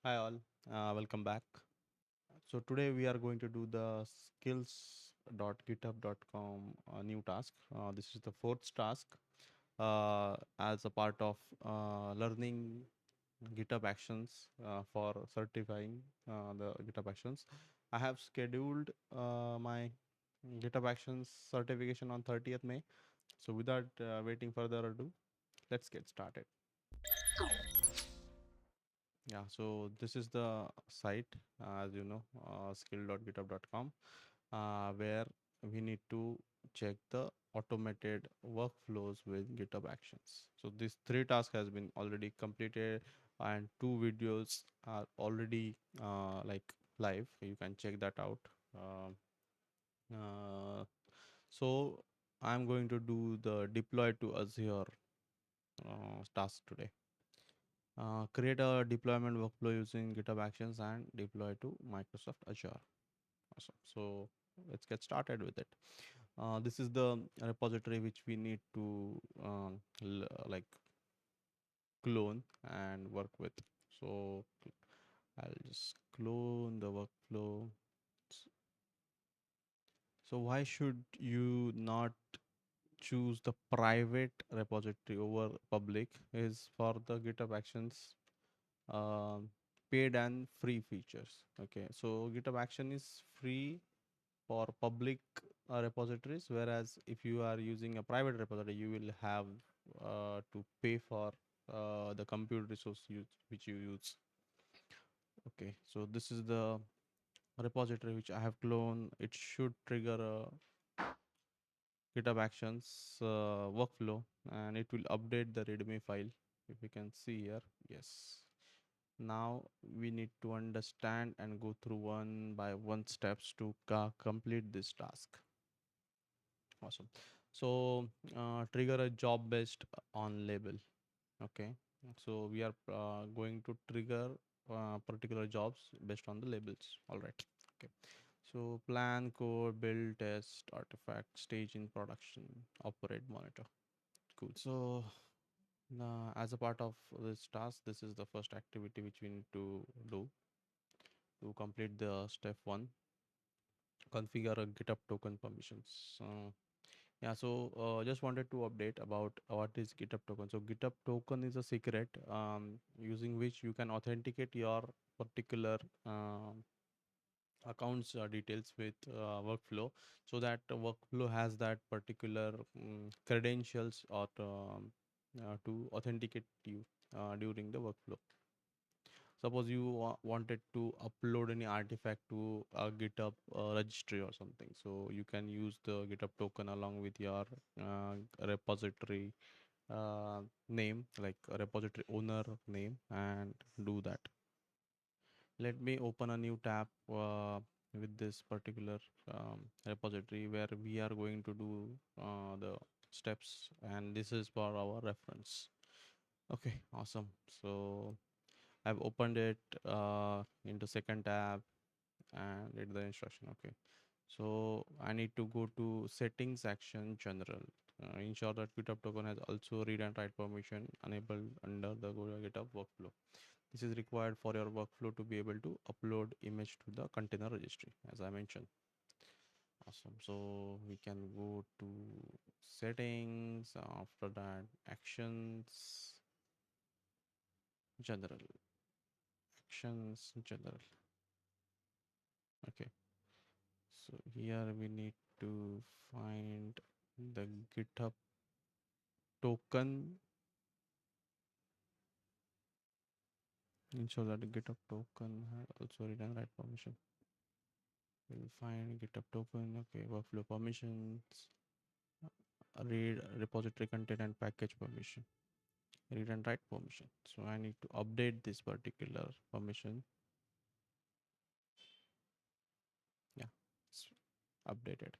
Hi all, welcome back. So today we are going to do the skills.github.com new task. This is the fourth task as a part of learning GitHub Actions for certifying the GitHub Actions. I have scheduled my GitHub Actions certification on 30th May. So without waiting further ado, let's get started. Yeah, so this is the site, as you know, skill.github.com, where we need to check the automated workflows with GitHub Actions. So this three task has been already completed, and two videos are already like live. You can check that out. Um uh, so I'm going to do the deploy to Azure task today. Create a deployment workflow using GitHub Actions and deploy to Microsoft Azure. Awesome. So let's get started with it. This is the repository which we need to like clone and work with. So I'll just clone the workflow. So why should you not choose the private repository over public is for the GitHub Actions um, paid and free features. Okay, so GitHub Action is free for public repositories, whereas if you are using a private repository, you will have to pay for the compute resource which you use. Okay, so this is the repository which I have cloned. It should trigger a GitHub Actions workflow, and it will update the README file. If you can see here, yes. Now we need to understand and go through one by one steps to complete this task. Awesome. So trigger a job based on label. Okay. So we are going to trigger particular jobs based on the labels. All right. Okay. So plan, code, build, test, artifact, stage in production, operate, monitor. Cool. So as a part of this task, this is the first activity which we need to do to complete the step one. Configure a GitHub token permissions. Yeah, so just wanted to update about what is GitHub token. So GitHub token is a secret using which you can authenticate your particular accounts details with workflow, so that workflow has that particular credentials or to authenticate you during the workflow. Suppose you wanted to upload any artifact to a GitHub registry or something, so you can use the GitHub token along with your repository name, like a repository owner name, and do that. Let me open a new tab with this particular repository where we are going to do the steps, and this is for our reference. Okay, awesome. So I've opened it into second tab and read the instruction. Okay, so I need to go to settings action general. Ensure that GitHub token has also read and write permission enabled under the GitHub workflow. This is required for your workflow to be able to upload image to the container registry, as I mentioned. Awesome. So we can go to settings. After that, actions general. Actions general. Okay. So here we need to find the GitHub token. Ensure that the GitHub token has also read and write permission. We'll find GitHub token. Okay, workflow permissions, read repository content and package permission, read and write permission. So I need to update this particular permission. Yeah, it's updated.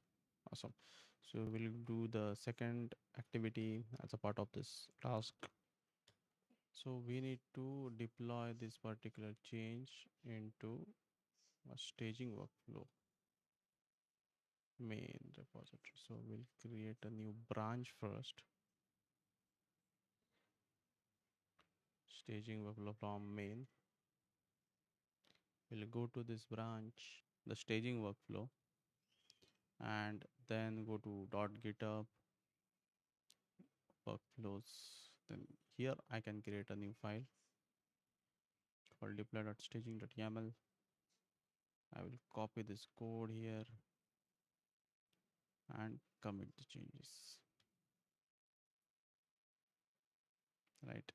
Awesome. So we'll do the second activity as a part of this task. So we need to deploy this particular change into a staging workflow main repository. So we'll create a new branch first. Staging workflow from main. We'll go to this branch, the staging workflow, and then go to .github workflows. Then here I can create a new file called deploy.staging.yaml. I will copy this code here and commit the changes. Right.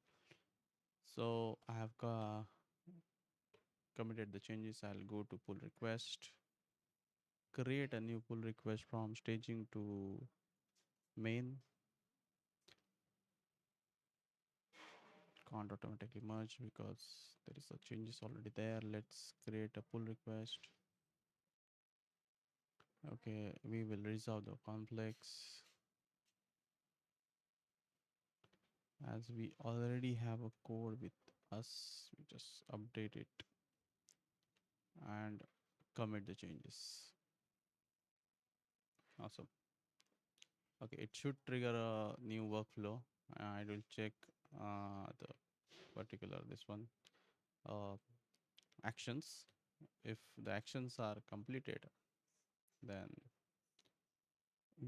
So I have committed the changes. I'll go to pull request, create a new pull request from staging to main. Can't automatically merge because there is a changes already there. Let's create a pull request. Okay, we will resolve the complex as we already have a code with us. We just update it and commit the changes. Awesome. Okay, it should trigger a new workflow. I will check the particular this one actions. If the actions are completed, then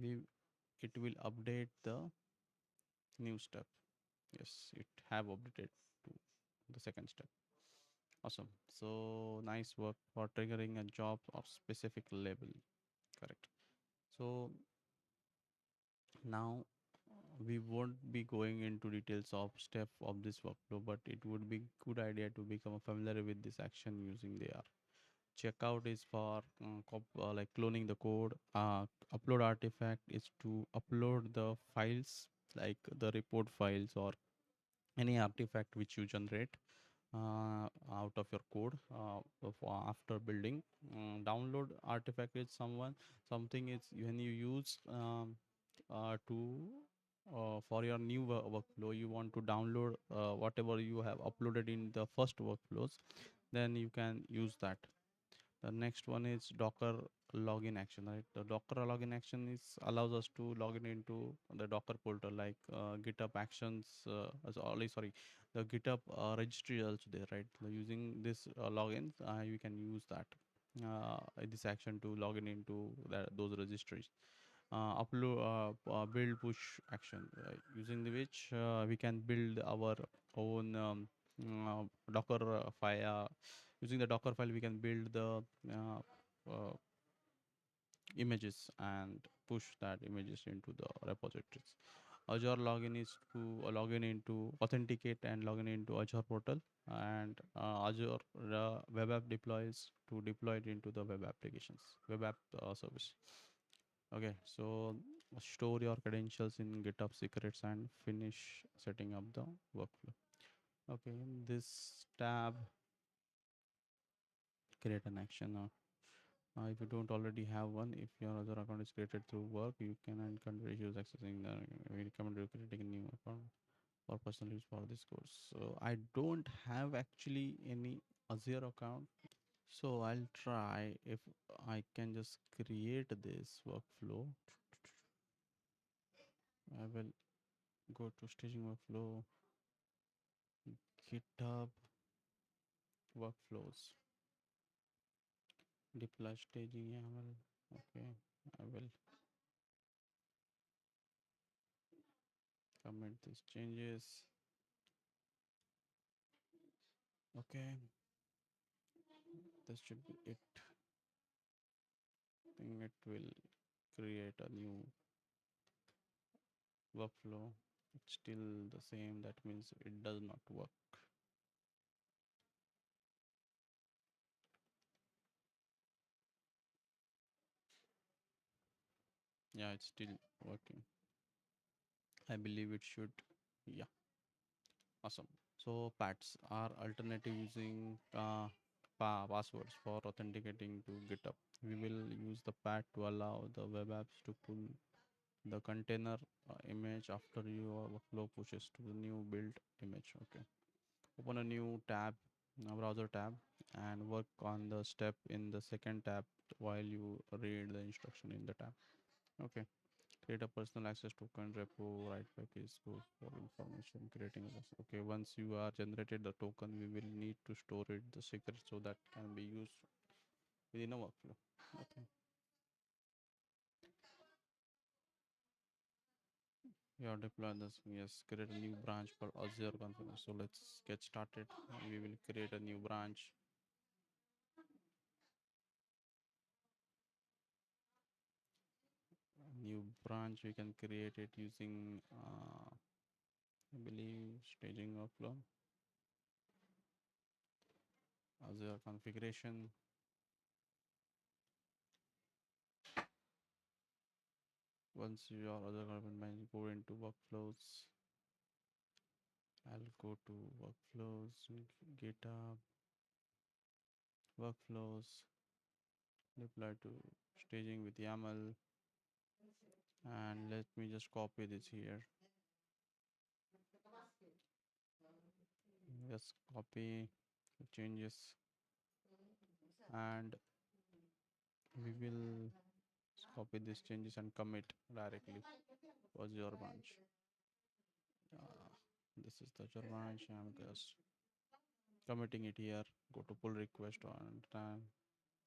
we it will update the new step. Yes, it have updated to the second step. Awesome. So nice work for triggering a job of specific label. Correct. So now we won't be going into details of step of this workflow, but it would be good idea to become familiar with this action using the checkout is for like cloning the code. Upload artifact is to upload the files like the report files or any artifact which you generate out of your code after building. Download artifact is something is when you use to for your new workflow, you want to download whatever you have uploaded in the first workflows, then you can use that. The next one is Docker login action, right? The Docker login action is allows us to log in into the Docker portal like GitHub Actions. Sorry, the GitHub registry is also there, right? So using this logins, you can use that this action to log in into those registries. Build push action using the which we can build our own Docker file. Using the Docker file, we can build the uh, images and push that images into the repositories. Azure login is to login into authenticate and login into Azure portal, and Azure web app deploys to deploy it into the web applications, web app service. Okay, so store your credentials in GitHub secrets and finish setting up the workflow. Okay, in this tab, create an action. If you don't already have one, if your other account is created through work, you can encounter issues accessing the. We recommend you creating a new account for personal use for this course. So I don't have actually any Azure account. So I'll try if I can just create this workflow. I will go to staging workflow, GitHub workflows, deploy staging YAML. Okay, I will commit these changes. Okay, this should be it. I think it will create a new workflow. It's still the same. That means it does not work. Yeah, it's still working. I believe it should. Yeah, awesome. So PATs are alternative using passwords for authenticating to GitHub. We will use the PAT to allow the web apps to pull the container image after your workflow pushes to the new build image. Okay. Open a new tab, a browser tab, and work on the step in the second tab while you read the instruction in the tab. Okay. Create a personal access token repo, right back is go for information, creating a okay. Once you are generated the token, we will need to store it the secret so that can be used within a workflow. Okay. You have deployed this. Yes, create a new branch for Azure configuration. So let's get started. We will create a new branch. A new branch we can create it using I believe staging workflow, Azure configuration. Once your other government go into workflows, I'll go to workflows, GitHub, workflows, deploy to staging with YAML, and let me just copy this here. Just copy changes, and we will copy these changes and commit directly was your branch. Uh, this is the your branch. I'm just committing it here. Go to pull request and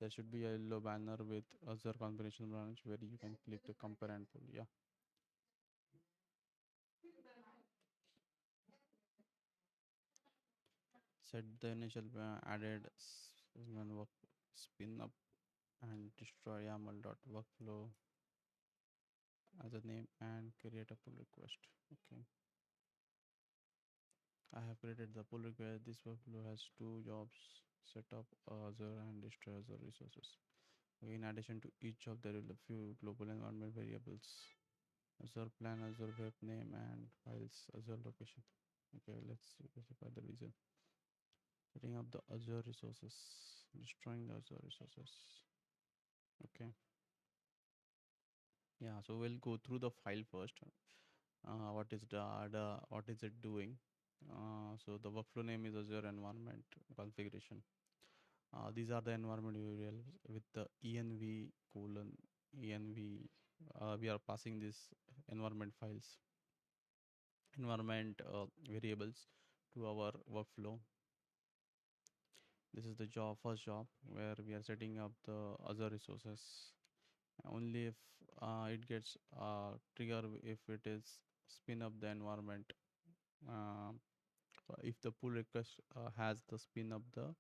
there should be a yellow banner with Azure configuration branch where you can click to compare and pull. Yeah. Set the initial added spin up and destroy YAML.workflow as a name and create a pull request. Okay. I have created the pull request. This workflow has two jobs: set up Azure and destroy Azure resources. In addition to each of there will a few global environment variables. Azure plan, Azure web name, and files Azure location. Okay, let's specify the reason. Setting up the Azure resources, destroying the Azure resources. Okay. Yeah, so we'll go through the file first. What is what is it doing? So the workflow name is Azure environment configuration. These are the environment URLs with the env colon env. We are passing these environment files, environment variables to our workflow. This is the first job where we are setting up the Azure resources. Only if it gets trigger if it is spin up the environment. Uh, if the pull request has the spin up the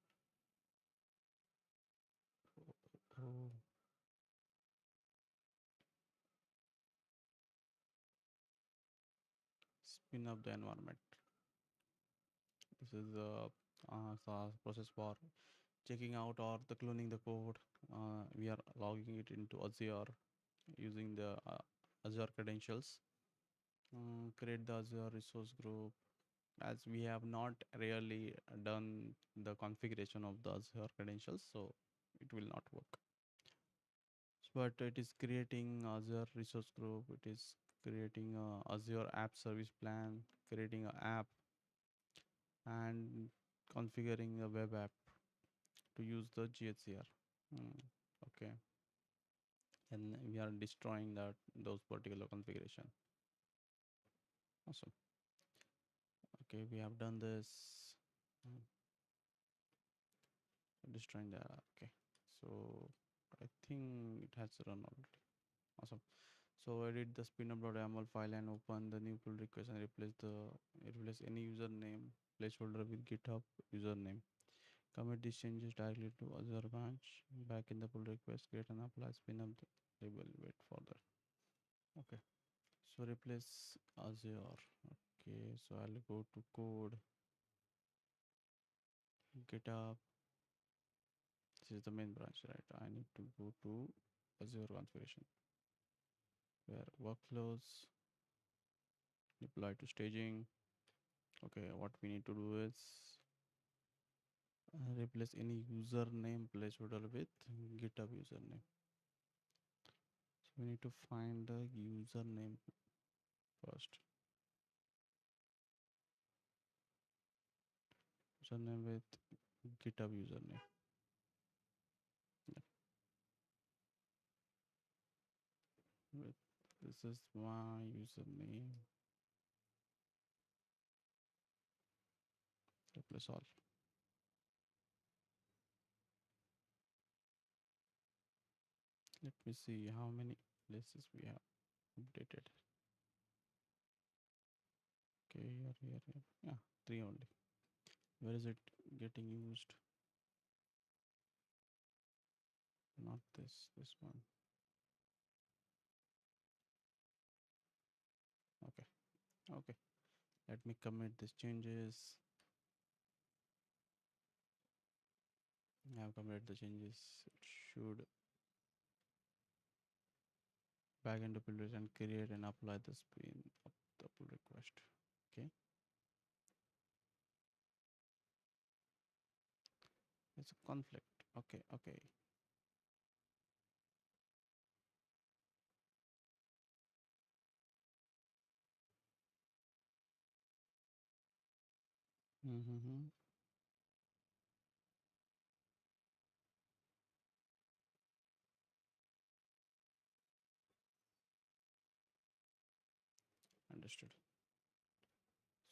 oh, spin up the environment. This is the process for checking out or the cloning the code. We are logging it into Azure using the Azure credentials. Create the Azure resource group, as we have not really done the configuration of the Azure credentials, so it will not work. But it is creating Azure resource group, it is creating a Azure app service plan, creating an app, and configuring a web app to use the GHCR. Okay, and we are destroying those particular configuration. Awesome. Okay, we have done this. Mm, destroying that. Okay, so I think it has run already. Awesome. So edit the spinup.yaml file and open the new pull request and replace any username placeholder with GitHub username. Commit these changes directly to Azure branch. Back in the pull request, create and apply spinup the label. Wait for that. Okay. So replace Azure. Okay. So I'll go to code, GitHub. This is the main branch, right? I need to go to Azure configuration where workflows, deploy to staging. Okay, what we need to do is replace any username placeholder with GitHub username. So we need to find the username first. Username with GitHub username. Yeah. This is my username. Replace all. Let me see how many places we have updated. Okay, here. Yeah, three only. Where is it getting used? Not this one. Okay, okay. Let me commit these changes. I have committed the changes. It should back into pull request and create and apply the spin of the pull request. Okay, it's a conflict. Okay. Mm-hmm. Understood.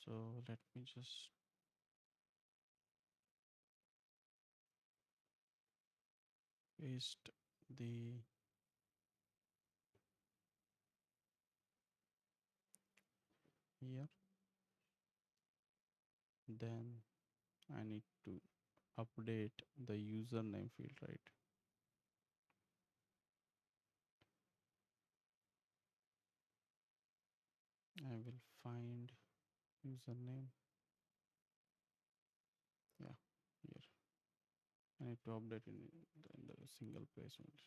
So let me just paste the here. Then I need to update the username field, right? I will find username. Yeah, here. I need to update in the single place only.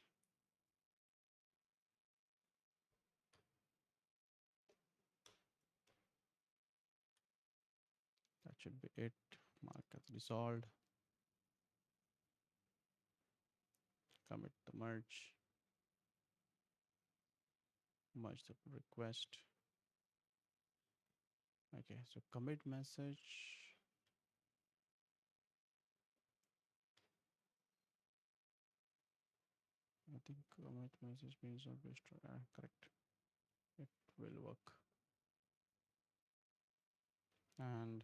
That should be it. Mark as resolved. Commit the merge the request. Okay, so commit message. I think commit message means not destroy. Correct. It will work. And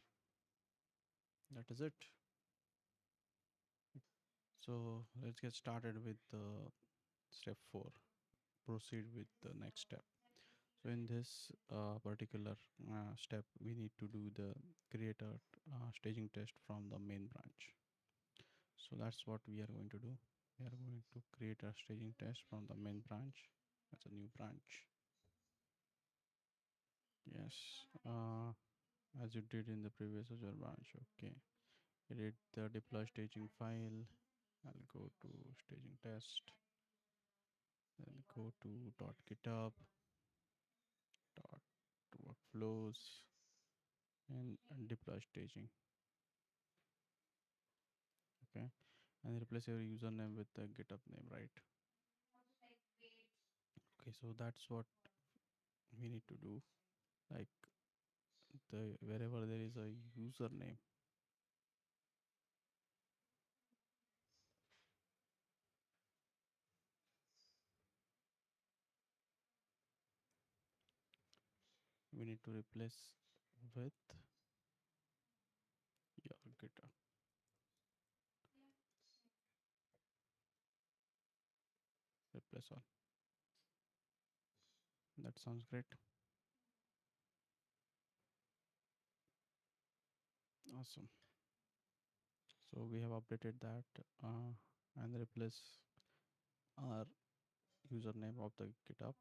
that is it. So let's get started with step 4. Proceed with the next step. So in this particular step, we need to do the create a staging test from the main branch. So that's what we are going to do. We are going to create a staging test from the main branch. That's a new branch. Yes, as you did in the previous Azure branch. Okay, edit the deploy staging file. I'll go to staging test. Then go to .github, dot workflows, and deploy staging. Okay, and replace your username with the GitHub name, right? Okay, so that's what we need to do. Like the wherever there is a username, we need to replace with your GitHub. Replace all. That sounds great. Awesome. So we have updated that and replace our username of the GitHub.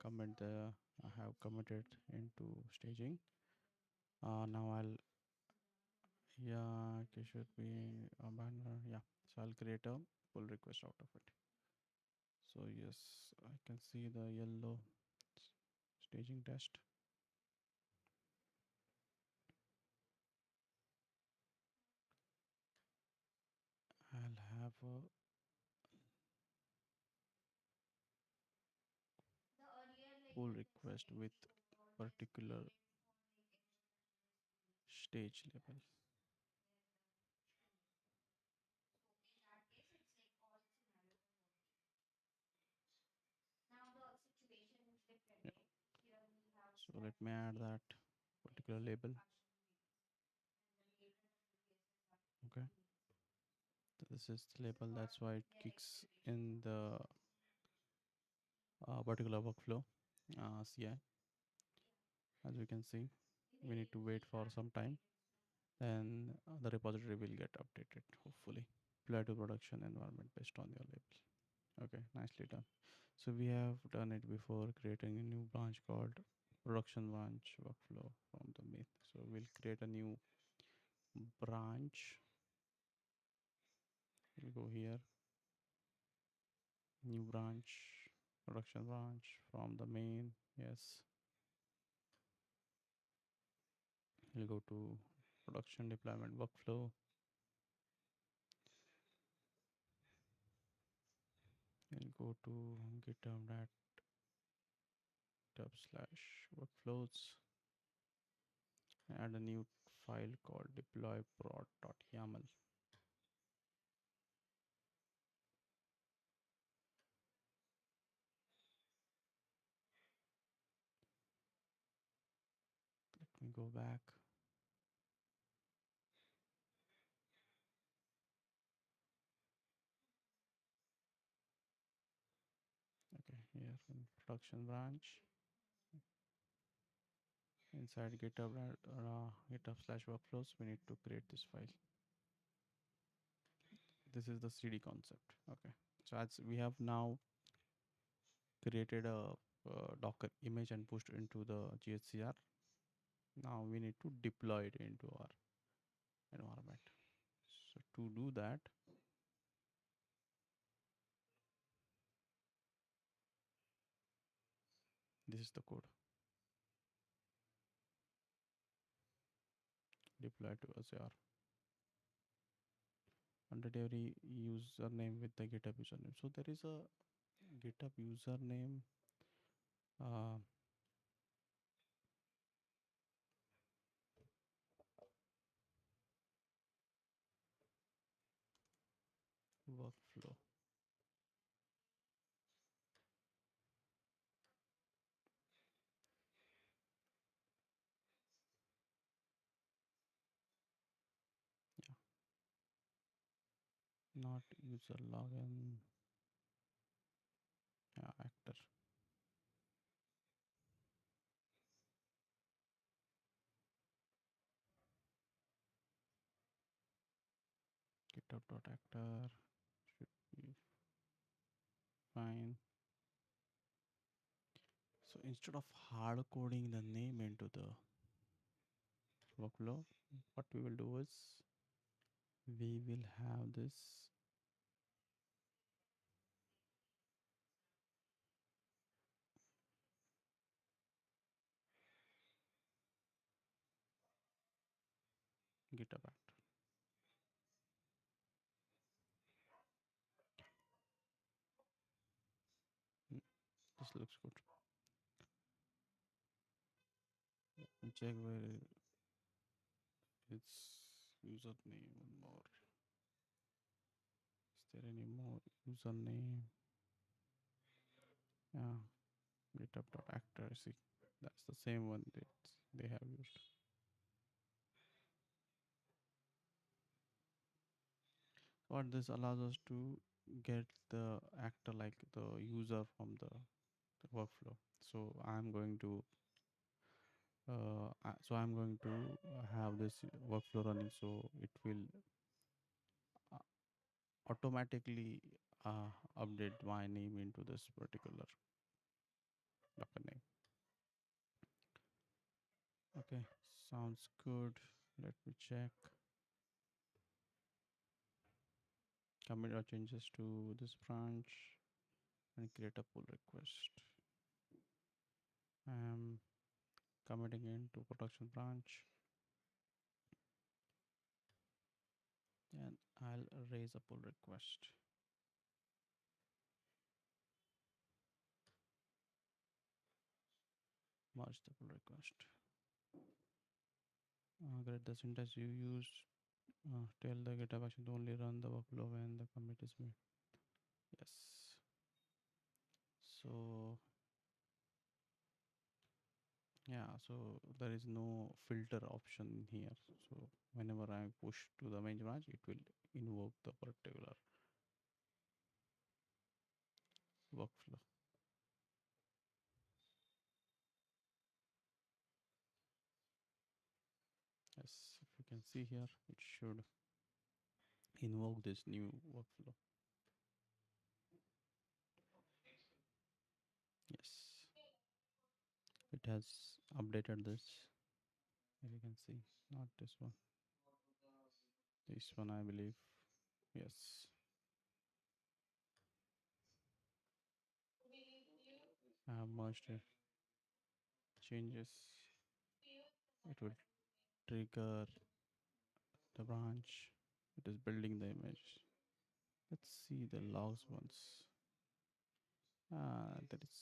Comment the I have committed into staging. Now I'll yeah it should be a banner. Yeah, so I'll create a pull request out of it. So yes, I can see the yellow staging test. I'll have a pull request with particular stage level. let me add that particular label. Okay, so this is the label, that's why it kicks in the particular workflow CI. As we can see, we need to wait for some time, then the repository will get updated hopefully. Apply to production environment based on your label. Okay, nicely done. So we have done it before, creating a new branch called production branch workflow from the myth. So we'll create a new branch. We'll go here, new branch, production branch from the main. Yes, we'll go to production deployment workflow. We'll go to github/workflows, add a new file called deploy_prod.yaml. Let me go back. Okay, here in production branch, inside GitHub/workflows, we need to create this file. This is the CD concept. Okay, so as we have now created a Docker image and pushed into the GHCR, now we need to deploy it into our environment. So to do that, this is the code. Deploy to Azure. Under every username with the GitHub username. So there is a GitHub username uh, workflow. Yeah, not user login. Yeah, actor. GitHub.actor should be fine. So instead of hard coding the name into the workflow, what we will do is we will have this GitHub actor. This looks good. Check where its username. One more. Is there any more username? Yeah, GitHub.actor. See, that's the same one that they have used. What this allows us to get the actor, like the user from the workflow. So I'm going to have this workflow running, so it will uh, automatically update my name into this particular Docker name. Okay, sounds good. Let me check. Commit our changes to this branch and create a pull request. I'm committing into production branch, and I'll raise a pull request. Merge the pull request. Great, the syntax you use. Tell the GitHub action to only run the workflow when the commit is made. Yes. So Yeah, so there is no filter option here. So whenever I push to the main branch, it will invoke the particular workflow. Yes, if you can see here, it should invoke this new workflow. Yes, it has updated this. Here you can see, not this one, this one, I believe. Yes, I have merged it. Changes. It will trigger the branch. It is building the image. Let's see the logs once. That is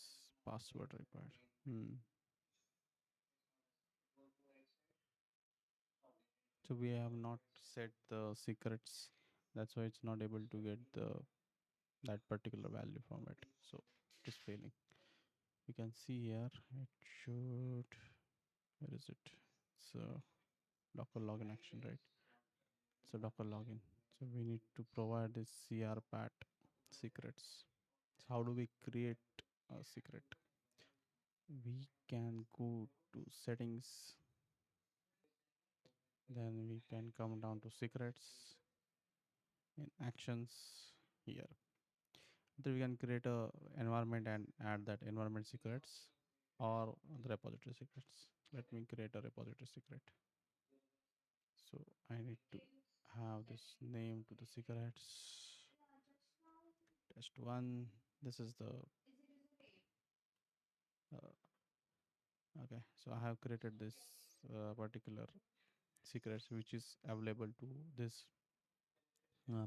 password required. So we have not set the secrets. That's why it's not able to get the that particular value from it. So it is failing. We can see here it should. Where is it? It's a Docker login action, right? It's a Docker login. So we need to provide this crpat secrets. So how do we create a secret? We can go to settings, then we can come down to secrets in actions here. Then we can create a environment and add that environment secrets or the repository secrets. Let me create a repository secret. So I need to have this name to the secrets. Test one. This is the okay. So I have created this particular secrets which is available to this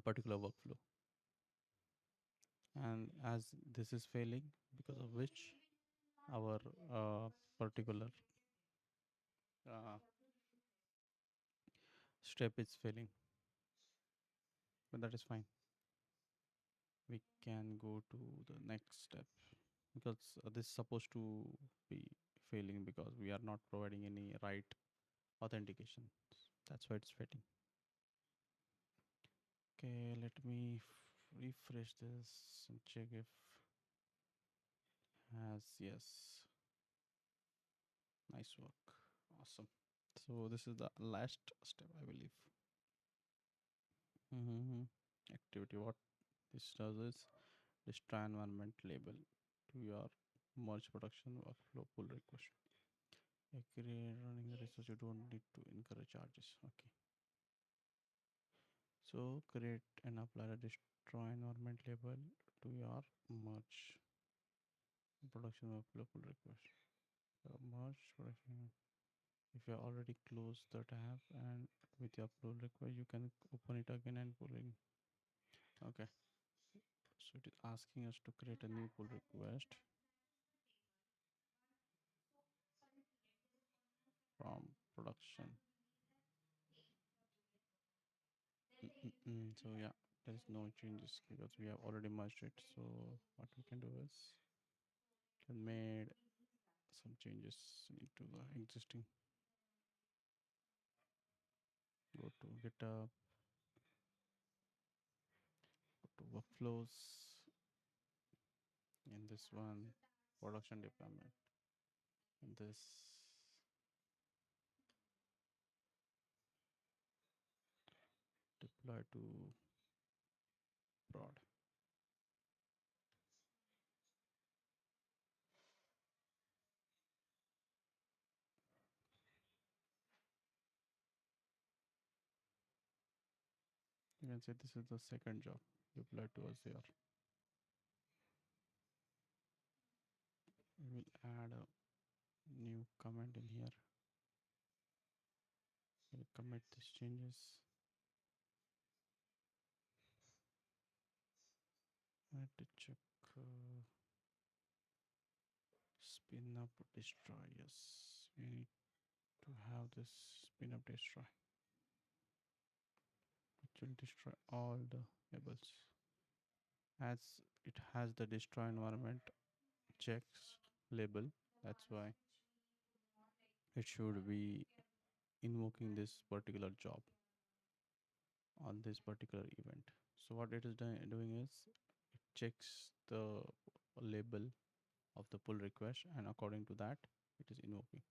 particular workflow. And as this is failing, because of which our particular uh, step is failing, but that is fine. We can go to the next step because this is supposed to be failing because we are not providing any right authentication. That's why it's failing. Okay, let me refresh this and check if has yes. Nice work. Awesome. So this is the last step, I believe. Activity. What this does is destroy environment label to your merge production workflow pull request. Create running the resource. You don't need to incur charges. Okay. So create and apply a destroy environment label to your merge production workflow pull request. Merge production. If you already closed the tab and with your pull request, you can open it again and pull in. Okay. So it is asking us to create a new pull request from production. So yeah, there is no changes because we have already merged it. So what we can do is can made some changes into the existing. Go to GitHub, go to workflows, in this one production deployment, in this deploy to prod. You can say this is the second job deploy to Azure. We will add a new comment in here. We'll commit these changes. I have to check spin up destroy. Yes, we need to have this spin up destroy, which will destroy all the labels as it has the destroy environment checks label. That's why it should be invoking this particular job on this particular event. So what it is doing is it checks the label of the pull request, and according to that it is invoking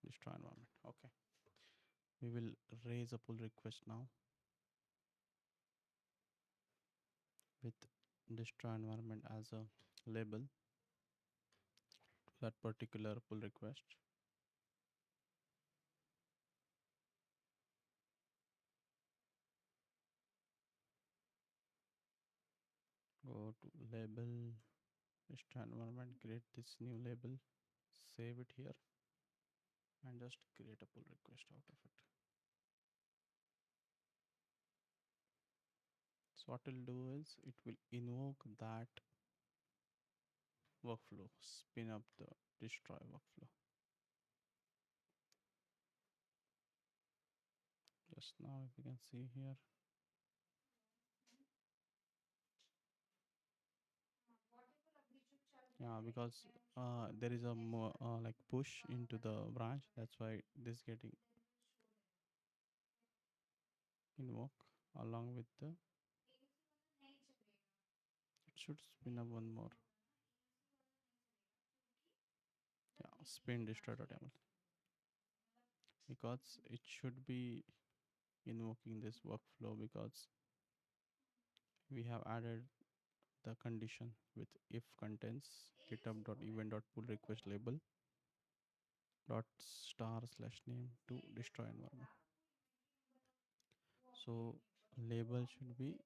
destroy environment. Okay, we will raise a pull request now with destroy environment as a label to that particular pull request. Go to label destroy environment, create this new label, save it here, and just create a pull request out of it. So what it'll do is it will invoke that workflow, spin up the destroy workflow. Just now, if you can see here, yeah, because there is a more like push into the branch. That's why this getting invoke along with the. It should spin up one more. Yeah, spin destroy.yaml, because it should be invoking this workflow because we have added the condition with if contains github.event.pull request label dot star slash name to destroy environment. So label should be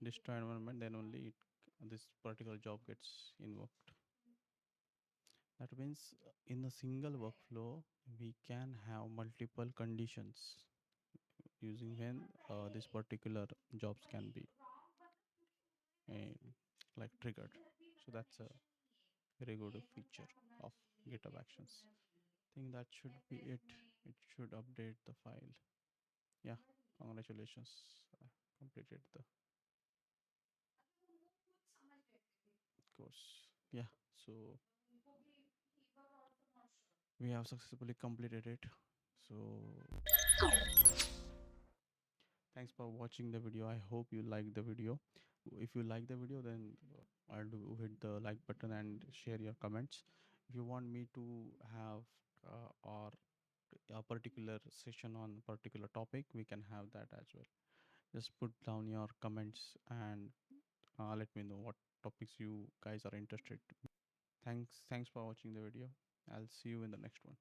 destroy environment, then only this particular job gets invoked. That means in a single workflow, we can have multiple conditions using when this particular jobs can be uh, like triggered. So that's a very good feature of GitHub Actions. I think that should be it. It should update the file. Yeah, congratulations. Completed the course. Yeah, so we have successfully completed it. So thanks for watching the video. I hope you like the video. If you like the video, then I'll do hit the like button and share your comments. If you want me to have or a particular session on particular topic, we can have that as well. Just put down your comments and let me know what topics you guys are interested. Thanks for watching the video. I'll see you in the next one.